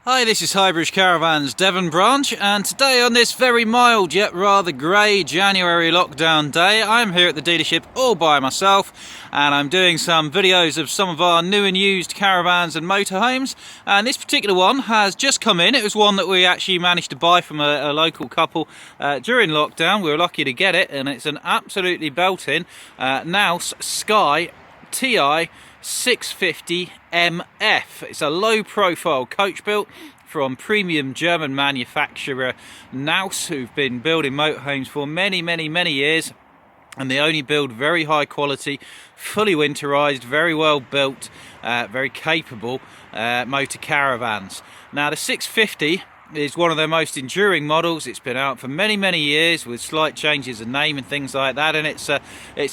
Hi, this is Highbridge Caravans Devon branch, and today on this very mild yet rather grey January lockdown day, I'm here at the dealership all by myself, and I'm doing some videos of some of our new and used caravans and motorhomes. And this particular one has just come in. It was one that we actually managed to buy from a local couple during lockdown. We were lucky to get it, and it's an absolutely belting Knaus Sky Ti 650 MF. It's a low profile coach built from premium German manufacturer Knaus, who've been building motorhomes for many years, and they only build very high quality, fully winterized, very well built, very capable motor caravans. Now the 650 is one of their most enduring models. It's been out for many years with slight changes of name and things like that, and it's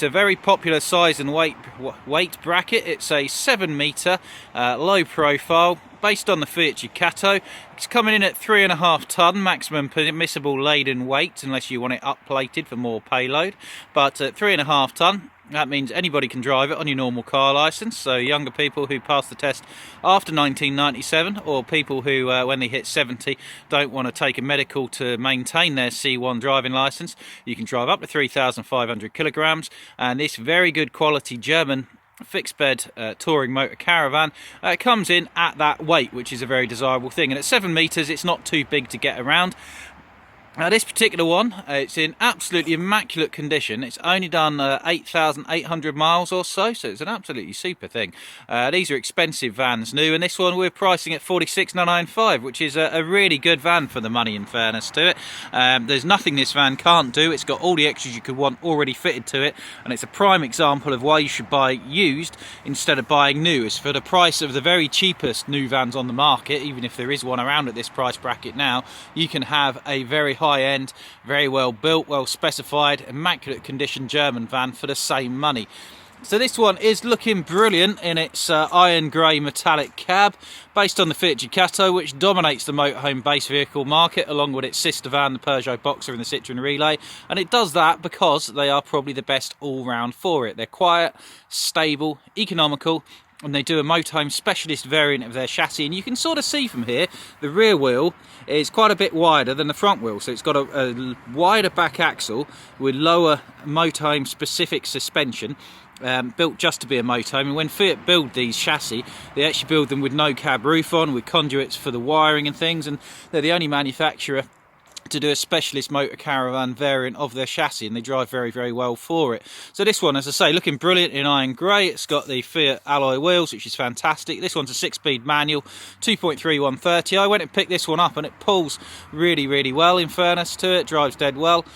a very popular size and weight bracket. It's a 7 metre low profile based on the Fiat Ducato. It's coming in at 3.5 tonne maximum permissible laden weight, unless you want it up plated for more payload, but at 3.5 tonne. That means anybody can drive it on your normal car licence, so younger people who pass the test after 1997, or people who, when they hit 70, don't want to take a medical to maintain their C1 driving licence, you can drive up to 3,500 kilograms, and this very good quality German fixed bed touring motor caravan comes in at that weight, which is a very desirable thing. And at 7 metres, it's not too big to get around. Now this particular one, it's in absolutely immaculate condition. It's only done 8,800 miles or so, so it's an absolutely super thing. These are expensive vans new, and this one we're pricing at 46,995, which is a really good van for the money, in fairness to it. There's nothing this van can't do. It's got all the extras you could want already fitted to it, and it's a prime example of why you should buy used instead of buying new. It's for the price of the very cheapest new vans on the market. Even if there is one around at this price bracket now, you can have a very high-end, very well built, well specified, immaculate condition German van for the same money. So this one is looking brilliant in its iron grey metallic cab, based on the Fiat Ducato, which dominates the motorhome base vehicle market, along with its sister van, the Peugeot Boxer and the Citroën Relay. And it does that because they are probably the best all-round for it. They're quiet, stable, economical, and they do a motorhome specialist variant of their chassis. And you can sort of see from here, the rear wheel is quite a bit wider than the front wheel. So it's got a wider back axle with lower motorhome specific suspension, built just to be a motorhome. And when Fiat build these chassis, they actually build them with no cab roof on, with conduits for the wiring and things. And they're the only manufacturer to do a specialist motor caravan variant of their chassis, and they drive very well for it. So this one, as I say, looking brilliant in iron grey. It's got the Fiat alloy wheels, which is fantastic. This one's a 6-speed manual, 2.3 130. I went and picked this one up, and it pulls really well, in fairness to it. Drives dead well.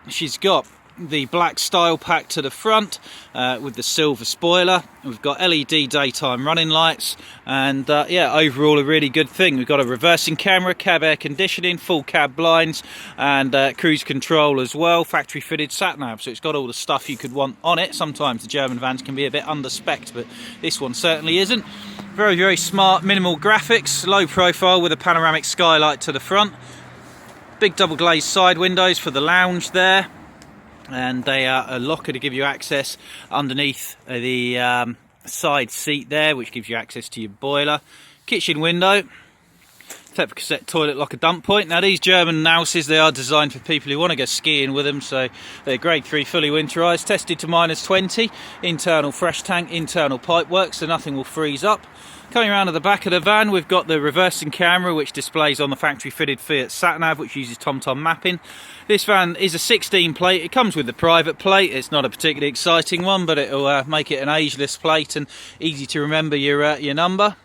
She's got the black style pack to the front with the silver spoiler. We've got LED daytime running lights, and yeah, overall a really good thing. We've got a reversing camera, cab air conditioning, full cab blinds, and cruise control as well, factory fitted sat nav, so it's got all the stuff you could want on it. Sometimes the German vans can be a bit under-spec'd, but this one certainly isn't. Very smart, minimal graphics, low profile with a panoramic skylight to the front, big double glazed side windows for the lounge there, and they are a locker to give you access underneath the side seat there, which gives you access to your boiler. Kitchen window, except for cassette toilet, locker dump point. Now these German Knauses, they are designed for people who want to go skiing with them, so they're grade 3 fully winterized, tested to -20, internal fresh tank, internal pipe work, so nothing will freeze up. Coming around to the back of the van, we've got the reversing camera, which displays on the factory fitted Fiat sat-nav, which uses TomTom mapping. This van is a 16 plate. It comes with the private plate. It's not a particularly exciting one, but it'll make it an ageless plate and easy to remember your number.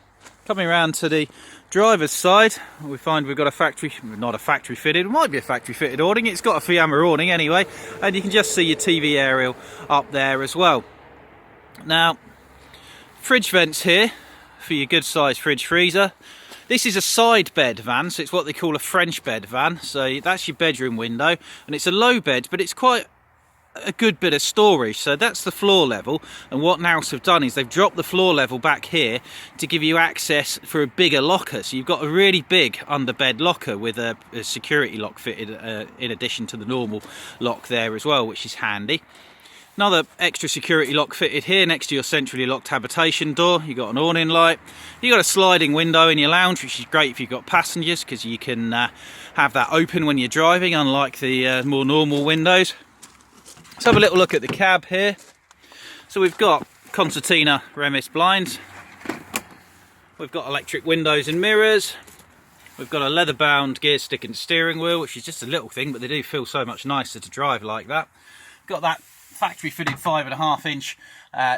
Coming around to the driver's side, we find we've got not a factory fitted, it might be a factory fitted awning. It's got a Fiamma awning anyway, and you can just see your TV aerial up there as well. Now, fridge vents here for your good sized fridge freezer. This is a side bed van, so it's what they call a French bed van. So that's your bedroom window, and it's a low bed, but it's quite a good bit of storage. So that's the floor level, and what Knaus have done is they've dropped the floor level back here to give you access for a bigger locker. So you've got a really big underbed locker with a security lock fitted in addition to the normal lock there as well, which is handy. Another extra security lock fitted here next to your centrally locked habitation door. You've got an awning light. You've got a sliding window in your lounge, which is great if you've got passengers, because you can have that open when you're driving, unlike the more normal windows. Let's have a little look at the cab here. So we've got concertina Remis blinds. We've got electric windows and mirrors. We've got a leather-bound gear stick and steering wheel, which is just a little thing, but they do feel so much nicer to drive like that. Got that factory-fitted 5.5-inch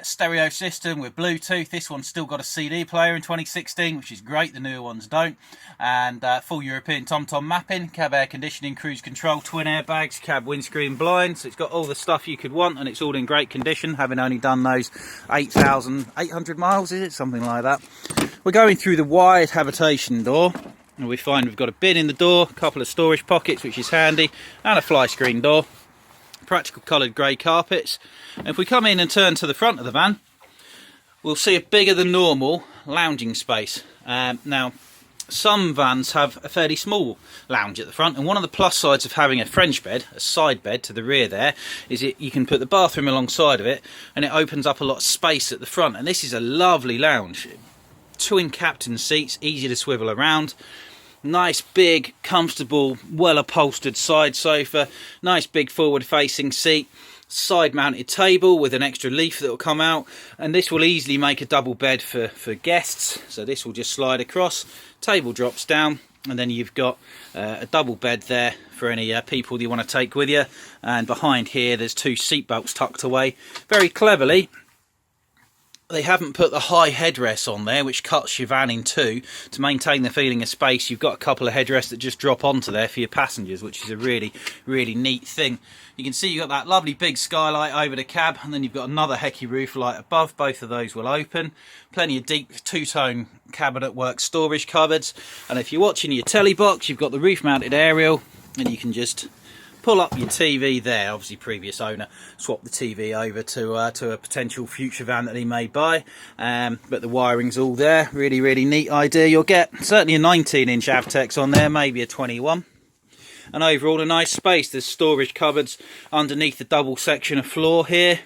stereo system with Bluetooth. This one's still got a CD player in 2016, which is great. The newer ones don't. And full European TomTom mapping, cab air conditioning, cruise control, twin airbags, cab windscreen blinds. It's got all the stuff you could want, and it's all in great condition, having only done those 8,800 miles, is it? Something like that. We're going through the wide habitation door, and we find we've got a bin in the door, a couple of storage pockets, which is handy, and a fly screen door. Practical coloured grey carpets. And if we come in and turn to the front of the van, we'll see a bigger than normal lounging space. Now, some vans have a fairly small lounge at the front, and one of the plus sides of having a French bed, a side bed to the rear there, is you can put the bathroom alongside of it, and it opens up a lot of space at the front. And this is a lovely lounge. Twin captain seats, easy to swivel around. Nice big comfortable well upholstered side sofa, nice big forward facing seat, side mounted table with an extra leaf that will come out, and this will easily make a double bed for guests. So this will just slide across, table drops down, and then you've got a double bed there for any people that you want to take with you. And behind here there's two seat belts tucked away very cleverly. They haven't put the high headrests on there, which cuts your van in two. To maintain the feeling of space, you've got a couple of headrests that just drop onto there for your passengers, which is a really, really neat thing. You can see you've got that lovely big skylight over the cab, and then you've got another Hecky roof light above. Both of those will open. Plenty of deep two-tone cabinet work storage cupboards. And if you're watching your telly box, you've got the roof-mounted aerial, and you can just pull up your TV there. Obviously previous owner swapped the TV over to a potential future van that he may buy, but the wiring's all there. Really, really neat idea. You'll get certainly a 19-inch Avtex on there, maybe a 21. And overall a nice space. There's storage cupboards underneath the double section of floor here.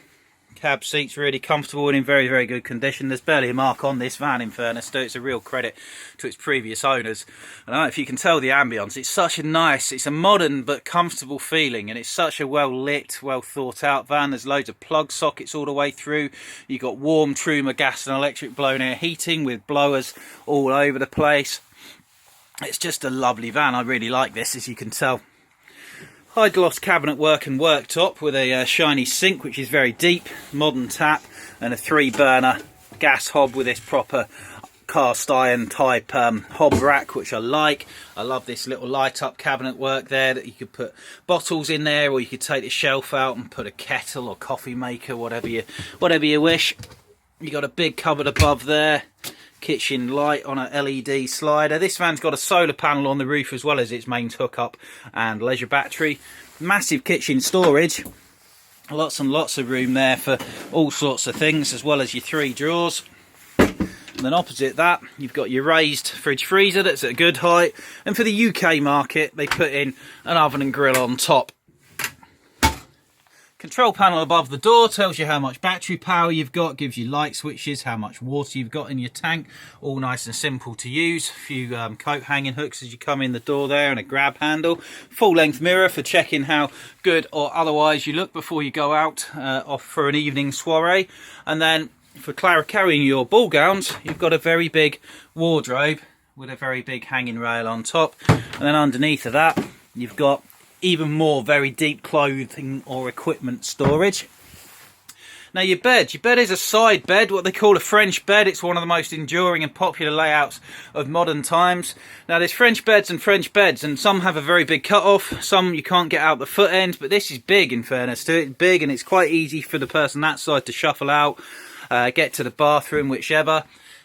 Cab seats really comfortable and in very, very good condition. There's barely a mark on this van, in fairness to it. It's a real credit to its previous owners. I don't know if you can tell the ambience. It's such a nice, it's a modern but comfortable feeling, and it's such a well lit, well thought out van. There's loads of plug sockets all the way through. You've got warm Truma gas and electric blown air heating with blowers all over the place. It's just a lovely van. I really like this, as you can tell. High gloss cabinet work and worktop with a shiny sink, which is very deep, modern tap, and a 3-burner gas hob with this proper cast iron type hob rack, which I like. I love this little light up cabinet work there, that you could put bottles in there, or you could take the shelf out and put a kettle or coffee maker, whatever you wish. You got a big cupboard above there. Kitchen light on a LED slider. This van's got a solar panel on the roof as well as its mains hookup and leisure battery. Massive kitchen storage. Lots and lots of room there for all sorts of things, as well as your 3 drawers. And then opposite that, you've got your raised fridge freezer that's at a good height. And for the UK market, they put in an oven and grill on top. Control panel above the door tells you how much battery power you've got, gives you light switches, how much water you've got in your tank, all nice and simple to use. A few coat hanging hooks as you come in the door there, and a grab handle. Full length mirror for checking how good or otherwise you look before you go out off for an evening soiree. And then for carrying your ball gowns, you've got a very big wardrobe with a very big hanging rail on top. And then underneath of that, you've got even more very deep clothing or equipment storage. Now your bed is a side bed, what they call a French bed. It's one of the most enduring and popular layouts of modern times. Now there's French beds, and some have a very big cut off, some you can't get out the foot end, but this is big, in fairness to it. It's big, and it's quite easy for the person that side to shuffle out, get to the bathroom, whichever.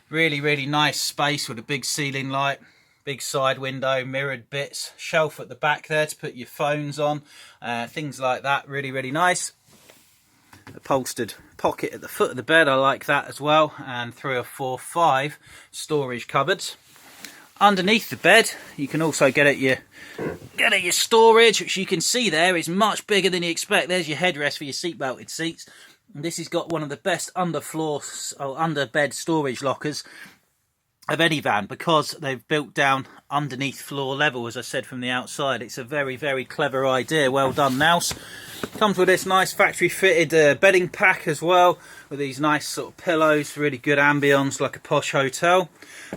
Really, really nice space with a big ceiling light. Big side window, mirrored bits, shelf at the back there to put your phones on, things like that. Really, really nice. Upholstered pocket at the foot of the bed, I like that as well. And 3 or 4, 5 storage cupboards. Underneath the bed, you can also get at your storage, which you can see there is much bigger than you expect. There's your headrest for your seat belted seats. And this has got one of the best under bed storage lockers of any van, because they've built down underneath floor level, as I said, from the outside. It's a very, very clever idea. Well done, Knaus. Comes with this nice factory fitted bedding pack as well, with these nice sort of pillows, really good ambience, like a posh hotel.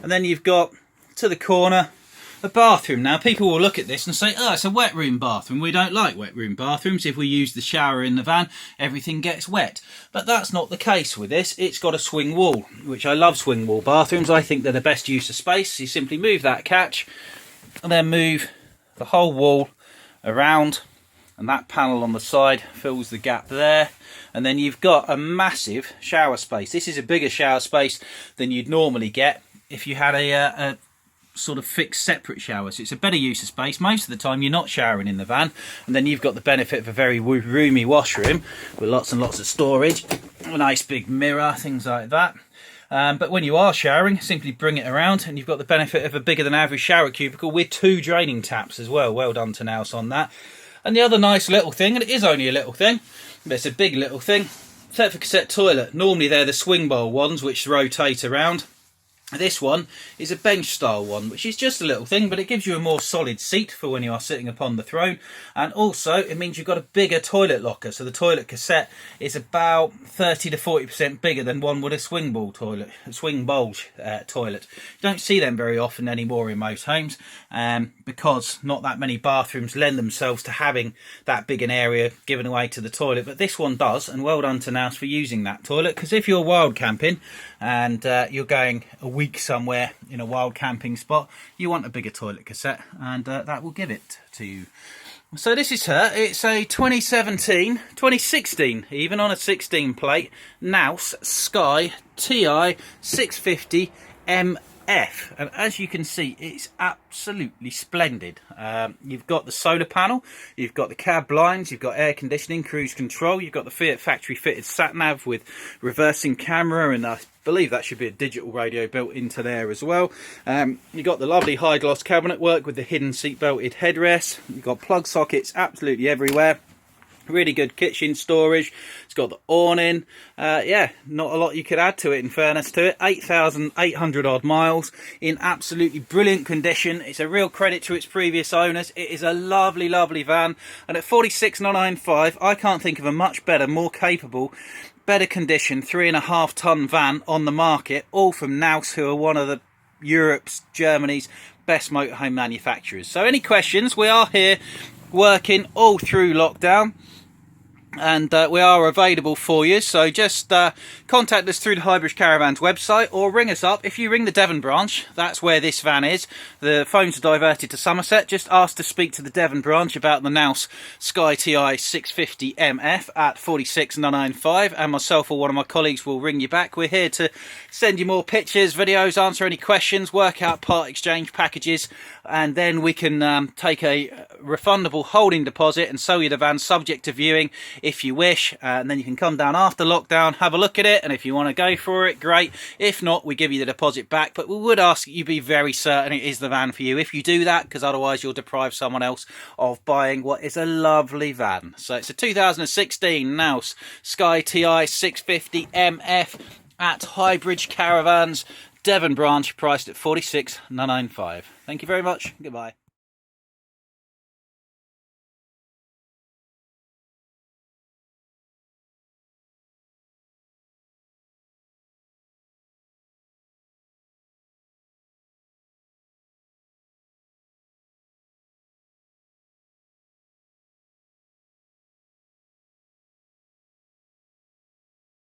And then you've got, to the corner, a bathroom. Now, people will look at this and say, oh, it's a wet room bathroom. We don't like wet room bathrooms. If we use the shower in the van, everything gets wet. But that's not the case with this. It's got a swing wall, which I love swing wall bathrooms. I think they're the best use of space. You simply move that catch and then move the whole wall around, and that panel on the side fills the gap there. And then you've got a massive shower space. This is a bigger shower space than you'd normally get if you had a sort of fixed separate shower. So it's a better use of space. Most of the time you're not showering in the van, and then you've got the benefit of a very roomy washroom with lots and lots of storage, a nice big mirror, things like that. But when you are showering, simply bring it around, and you've got the benefit of a bigger than average shower cubicle with 2 draining taps as well. Well done to Knaus on that. And the other nice little thing, and it is only a little thing, but it's a big little thing, set for cassette toilet. Normally they're the swing bowl ones which rotate around. This one is a bench style one, which is just a little thing, but it gives you a more solid seat for when you are sitting upon the throne. And also it means you've got a bigger toilet locker. So the toilet cassette is about 30 to 40% bigger than one with a swing bowl toilet. You don't see them very often anymore in most homes, because not that many bathrooms lend themselves to having that big an area given away to the toilet. But this one does, and well done to Knaus for using that toilet, because if you're wild camping and you're going a week somewhere in a wild camping spot, you want a bigger toilet cassette, and that will give it to you. So this is her. It's a 2016 even, on a 16 plate, Knaus Sky Ti 650 MF, and as you can see, it's absolutely splendid. You've got the solar panel, you've got the cab blinds, you've got air conditioning, cruise control, you've got the Fiat factory fitted sat nav with reversing camera, and I believe that should be a digital radio built into there as well. You've got the lovely high gloss cabinet work with the hidden seat belted headrest. You've got plug sockets absolutely everywhere. Really good kitchen storage. It's got the awning. Yeah, not a lot you could add to it, in fairness to it. 8,800 odd miles in absolutely brilliant condition. It's a real credit to its previous owners. It is a lovely, lovely van. And at 46,995, I can't think of a much better, more capable, better condition 3.5 ton van on the market, all from Knaus, who are one of the Europe's, Germany's best motorhome manufacturers. So any questions, we are here working all through lockdown, and we are available for you. So just contact us through the Highbridge Caravans website, or ring us up. If you ring the Devon branch, that's where this van is. The phones are diverted to Somerset. Just ask to speak to the Devon branch about the Knaus Sky Ti 650 MF at 46995, and myself or one of my colleagues will ring you back. We're here to send you more pictures, videos, answer any questions, work out part exchange packages, and then we can take a refundable holding deposit and sell you the van subject to viewing if you wish, and then you can come down after lockdown, have a look at it, and if you want to go for it, great. If not, we give you the deposit back, but we would ask that you be very certain it is the van for you if you do that, because otherwise you'll deprive someone else of buying what is a lovely van. So it's a 2016 Knaus Sky Ti 650 MF at Highbridge Caravans, Devon branch, priced at 46,995. Thank you very much. Goodbye.